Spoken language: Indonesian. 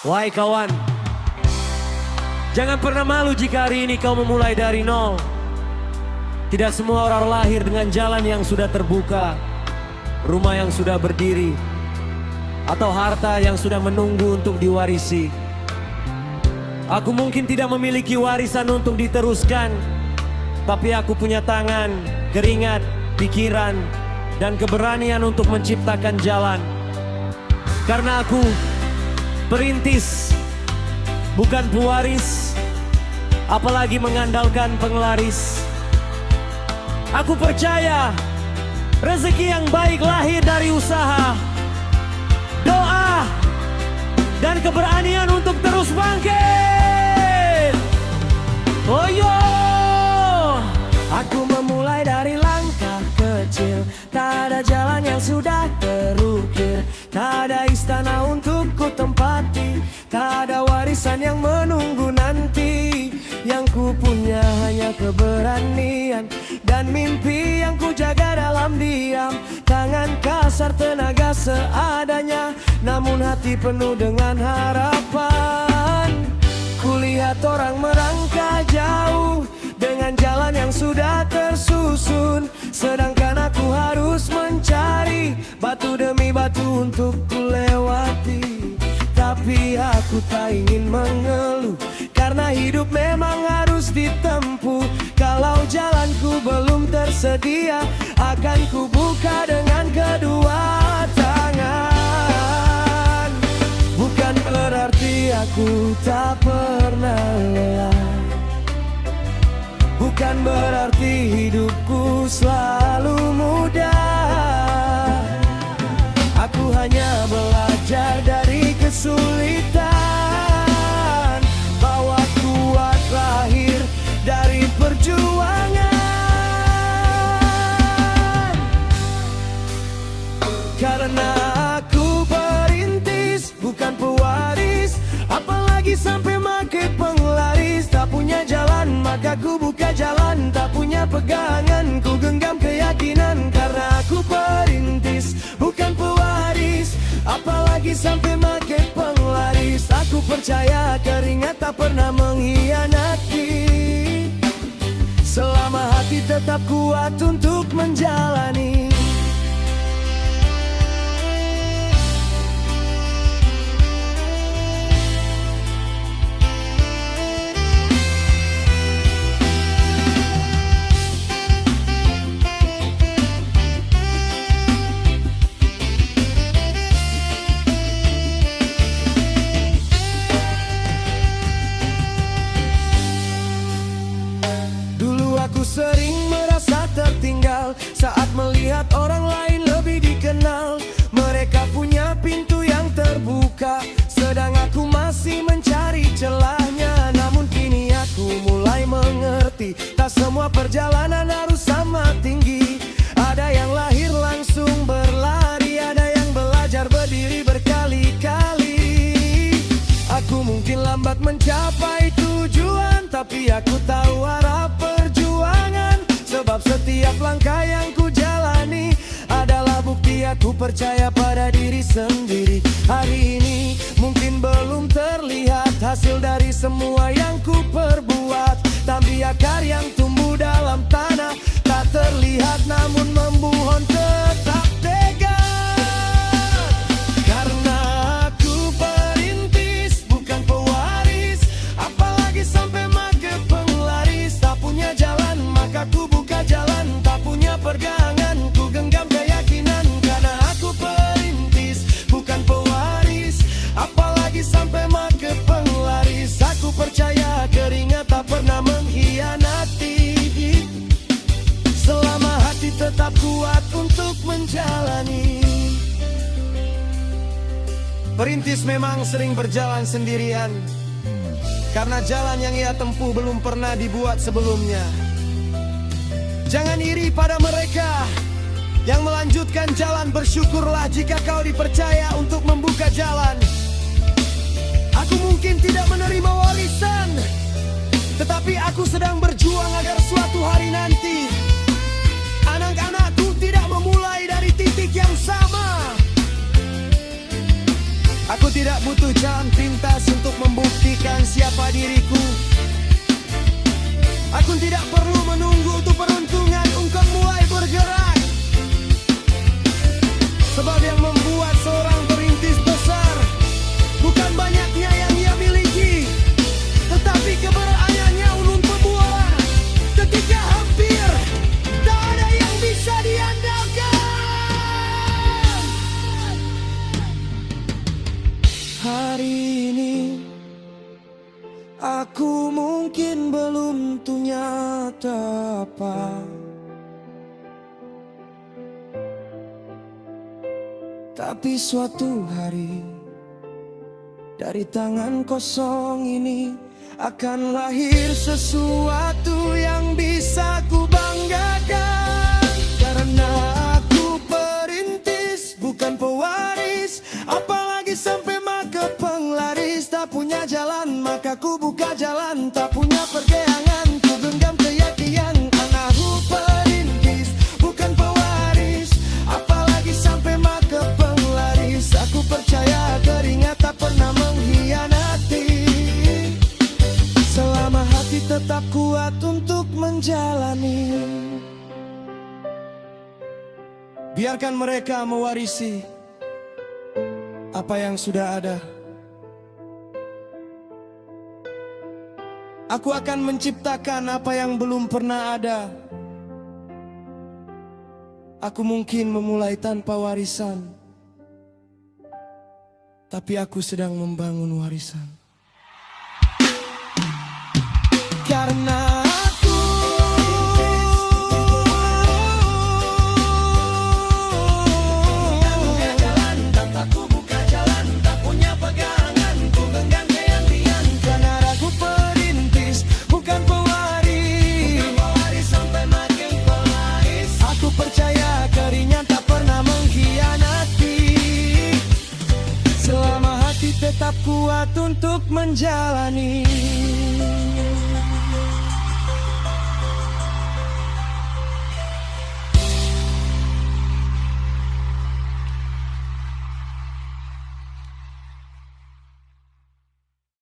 Wahai kawan, jangan pernah malu jika hari ini kau memulai dari nol. Tidak semua orang lahir dengan jalan yang sudah terbuka, rumah yang sudah berdiri, atau harta yang sudah menunggu untuk diwarisi. Aku mungkin tidak memiliki warisan untuk diteruskan, tapi aku punya tangan, keringat, pikiran, dan keberanian untuk menciptakan jalan. Karena aku perintis, bukan pewaris, apalagi mengandalkan penglaris. Aku percaya rezeki yang baik lahir dari usaha, doa, dan keberanian untuk terus bangkit. Oh yo, aku memulai dari langkah kecil. Tak ada jalan yang sudah terukir, tak ada istana untuk ku tempati, tak ada warisan yang menunggu nanti. Yang ku punya hanya keberanian dan mimpi yang ku jaga dalam diam. Tangan kasar, tenaga seadanya, namun hati penuh dengan harapan. Kulihat orang merangkak jauh dengan jalan yang sudah tersusun, sedangkan aku harus mencari batu demi batu untuk ku lewati. Tapi aku tak ingin mengeluh, karena hidup memang harus ditempuh. Kalau jalanku belum tersedia, akan ku buka dengan kedua tangan. Bukan berarti aku tak pernah lelah, bukan berarti hidupku selalu mudah. Aku hanya belajar dari kesulitan, bahwa kuat lahir dari perjuangan. Karena aku perintis, bukan pewaris, apalagi sampai make penglaris. Tak punya jalan, maka ku buka jalan. Tak punya pegangan, ku genggam keyakinan. Karena aku perintis, bukan pewaris, apalagi sampai make penglaris. Aku percaya keringat tak pernah mengkhianati, selama hati tetap kuat untuk menjalani. Aku sering merasa tertinggal saat melihat orang lain lebih dikenal. Mereka punya pintu yang terbuka, sedang aku masih mencari celahnya. Namun kini aku mulai mengerti, tak semua perjalanan harus sama tinggi. Ada yang lahir langsung berlari, ada yang belajar berdiri berkali-kali. Aku mungkin lambat mencapai tujuan, tapi aku tahu arah perjuangan. Sebab setiap langkah yang ku jalani adalah bukti aku percaya pada diri sendiri. Hari ini mungkin belum terlihat hasil dari semua yang ku perbuat, tapi akar yang tumbuh dalam tanah tak terlihat namun membuhon tetap tegar. Karena aku perintis, bukan pewaris, apalagi sampai make penglaris. Tak punya jalan, maka ku buka jalan. Tak punya pegangan, ku genggam keyakinan. Karena aku perintis, bukan pewaris, apalagi sampai make penglaris. Aku percaya keringat tak pernah mengkhianati, selama hati tetap kuat untuk menjalani. Perintis memang sering berjalan sendirian, karena jalan yang ia tempuh belum pernah dibuat sebelumnya. Jangan iri pada mereka yang melanjutkan jalan. Bersyukurlah jika kau dipercaya untuk membuka jalan. Aku mungkin tidak menerima warisan, tetapi aku sedang berjuang agar suatu hari nanti anak-anakku tidak memulai dari titik yang sama. Aku tidak butuh jalan pintas untuk membuktikan siapa diriku. Aku tidak perlu menunggu untuk peruntungan untuk mulai bergerak. Sebab yang membuat seorang perintis besar bukan banyaknya yang ia miliki, tetapi keberaniannya ulun pemula ketika hampir tak ada yang bisa diandalkan. Hari ini aku mungkin belum nyata apa, tapi suatu hari dari tangan kosong ini akan lahir sesuatu yang bisa ku banggakan. Karena aku perintis, bukan pewaris, apalagi sampai maka penglaris. Tak punya jalan maka ku buka jalan, tak punya pergeangan ku genggam keyakinan. Anakku perintis, bukan pewaris, apalagi sampai maka penglaris. Aku percaya keringat tak pernah mengkhianati, selama hati tetap kuat untuk menjalani. Biarkan mereka mewarisi apa yang sudah ada. Aku akan menciptakan apa yang belum pernah ada. Aku mungkin memulai tanpa warisan, tapi aku sedang membangun warisan. Karena tetap kuat untuk menjalani.